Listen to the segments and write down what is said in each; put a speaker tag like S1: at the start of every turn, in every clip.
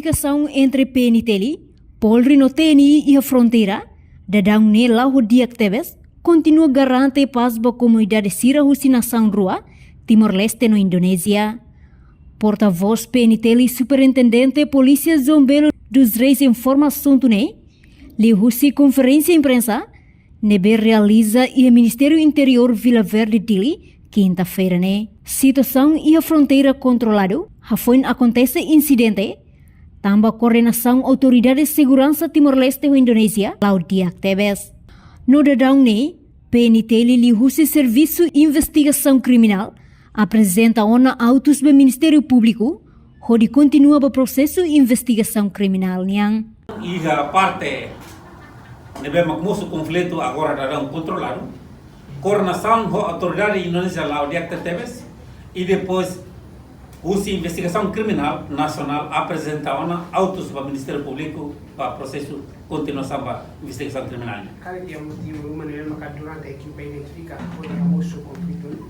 S1: investigação entre PNTL, Polri no TNI e a fronteira, dadang ne lau diak tebes, continua garante paz ba comunidade Sirahusi na Sangrua, Timor-Leste no Indonésia. Porta-voz PNTL Superintendente Polícia Zombelo dos Reis Informação Tune, Lihusi conferência imprensa, nebe realiza e o Ministério Interior Vila Verde Dili, quinta-feira né. Situação e a fronteira controlado, foi acontece incidente, tamba coordenação autoridade de segurança Timor-Leste ou Indonésia, Laudia Tebes. No dadão né, PNTL Lihusi Serviço Investigação Criminal, apresenta ona autos do Ministério Público, onde continua o processo de investigação criminal niang.
S2: E a parte nebemos conflito agora darão controlado, coordenação da autoridade indonésia lá o dia que teve, e depois a investigação criminal nacional apresenta ona autos do Ministério Público para o processo continuação da investigação criminal.
S3: Cara que é motivo maneiro no caso durante a equipe identifica o famoso conflito.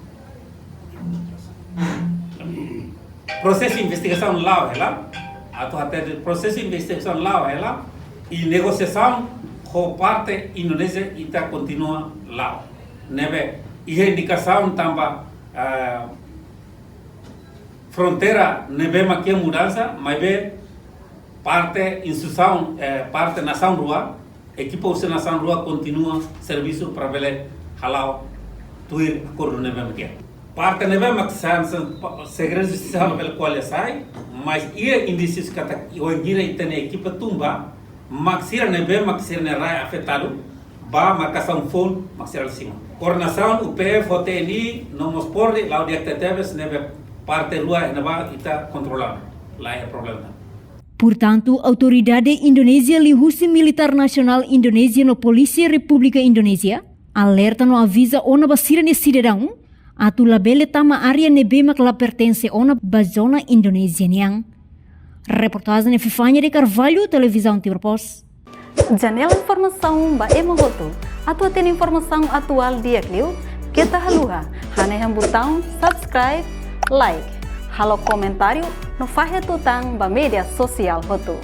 S2: Processo de investigação lá ela, até processo de investigação lá ela e negociação com parte indonésia está continua lá. Neve e a indicação também fronteira neve aqui mudança, mas be parte instituição parte nação rua, equipe da nação rua continua serviço para ver halau tuir acordo neve aqui. Parte neve maksan segredo justiça pelo qual sai, mas ia indícios que o engira tem equipe tumba, maksira neve maksira rai afetado, ba marcação phone maksira cima. Coordenação UPF OTNI nomos porri lá o dia que teve neve parte rua neva está controlando. Lá é problema.
S1: Portanto, a autoridade Indonésia Lihusi Militar Nasional Indonésia no Polícia República Indonésia alerta no avisa ona basira ne cidadão atu labele tama área nebemak la pertence ona bazona Indonésia niang. Reportagem de Fifanya de Carvalho, Televisão Timor-Post.
S4: Janela informação ba emohoto. Atu tem informação atual dia kliu. Kita haluha. Haneham botão subscribe, like. Halo comentário no fahe tutang ba media sosial hotu.